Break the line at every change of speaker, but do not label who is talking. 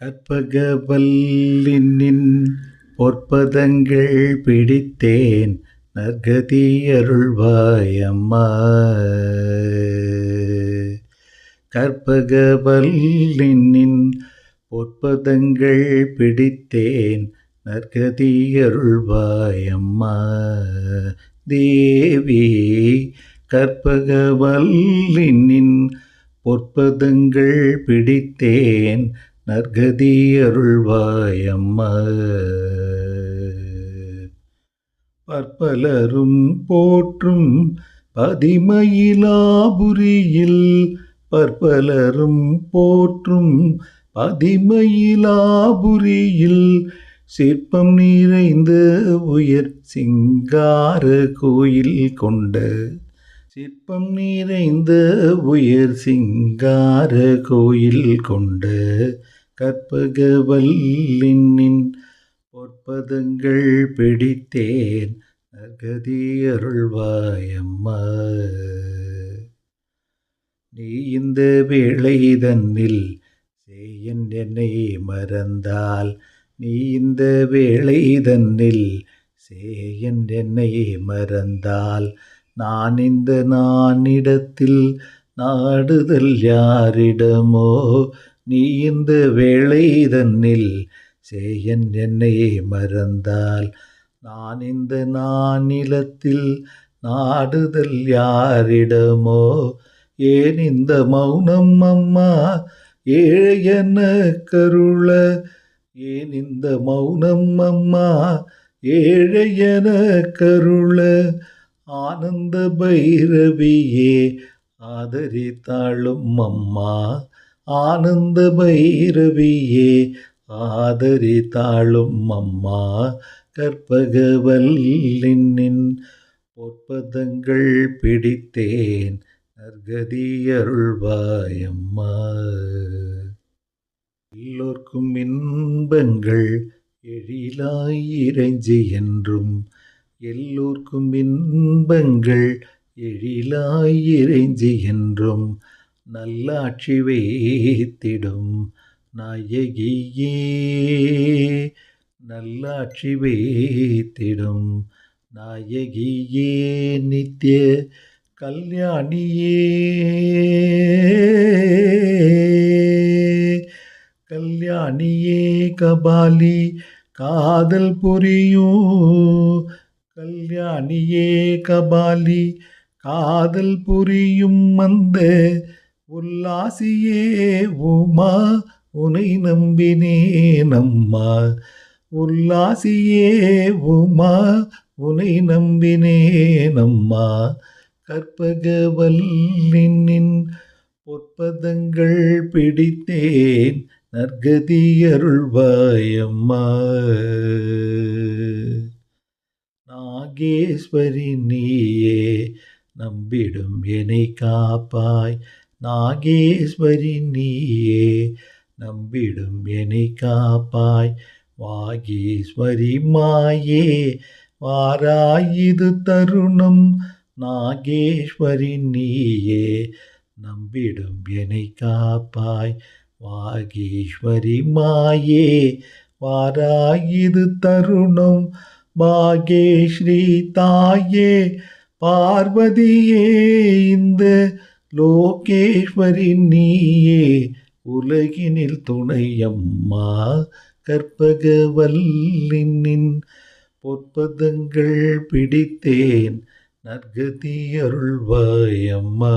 கற்பகவல்லினின் பொற்பதங்கள் பிடித்தேன் நற்கதி அருள்வாயம்மா. கற்பகவல்லினின் பொற்பதங்கள் பிடித்தேன் நற்கதி அருள்வாயம்மா. தேவி கற்பகவல்லினின் பொற்பதங்கள் பிடித்தேன் நற்கதி அருள்வாயம்மா. பற்பலரும் போற்றும் பதிமயிலாபுரியில் பற்பலரும் போற்றும் பதிமயிலாபுரியில் சிற்பம் நிறைந்த உயர் சிங்கார கோயில் கொண்ட சிற்பம் நிறைந்த உயர் சிங்கார கோயில் கொண்ட கற்பகவல்லினின் பொற்பதங்கள் பிடித்தேன் நற்கதி அருள்வாயம்மா. நீ இந்த வேளை தன்னில் சேயன் என்னை மறந்தால், நீ இந்த வேளை தன்னில் சேயன் என்னை மறந்தால், நான் இந்த நானிடத்தில் நாடுதல் யாரிடமோ. நீ இந்த வேளை தன்னில் சேயன் என்னை மறந்தால், நான் இந்த நானிலத்தில் நாடுதல் யாரிடமோ. ஏன் இந்த மௌனம் அம்மா ஏழையன கருள, ஏன் இந்த மௌனம் அம்மா ஏழையன கருள. ஆனந்த பைரவியே ஆதரித்தாளும் அம்மா, ஆனந்த பைரவியே ஆதரித்தாளும் அம்மா. கற்பகவல்லினின் பொற்பதங்கள் பிடித்தேன் நற்கதி அருள்வாயம்மா. எல்லோர்க்கும் இன்பங்கள் எழிலாய் இறைஞ்சி என்றும், எல்லோர்க்கும் இன்பங்கள் எழிலாய் இறைஞ்சி என்றும் நல்லாட்சி வைத்திடும் நாயகியே, நல்லாட்சி வைத்திடும் நாயகியே, நித்திய கல்யாணியே, கல்யாணியே கபாலி காதல் புரியும், கல்யாணியே கபாலி காதல் புரியும் அந்த உல்லாசியே உமா உனை நம்பினேன் அம்மா. உல்லாசியே உமா உனை நம்பினேன் அம்மா. கற்பகவல்லினின் பொற்பதங்கள் பிடித்தேன் நற்கதி அருள்வாயம்மா. நாகேஸ்வரி நீயே நம்பிடும் என்னை காப்பாய், நாகேஸ்வரி நீயே நம்பிடும் என்னை காப்பாய். வாகீஸ்வரி மாயே வாராய் இது தருணம், நாகேஸ்வரி நீயே நம்பிடும் என்னை காப்பாய். வாகீஸ்வரி மாயே வாராய் இது தருணம். பாகேஸ்ரீ தாயே பார்வதியே இந்த லோகேஸ்வரி நீயே உலகினில் துணையம்மா. கற்பகவல்லினின் பொற்பதங்கள் பிடித்தேன் நற்கதி அருள்வாயம்மா.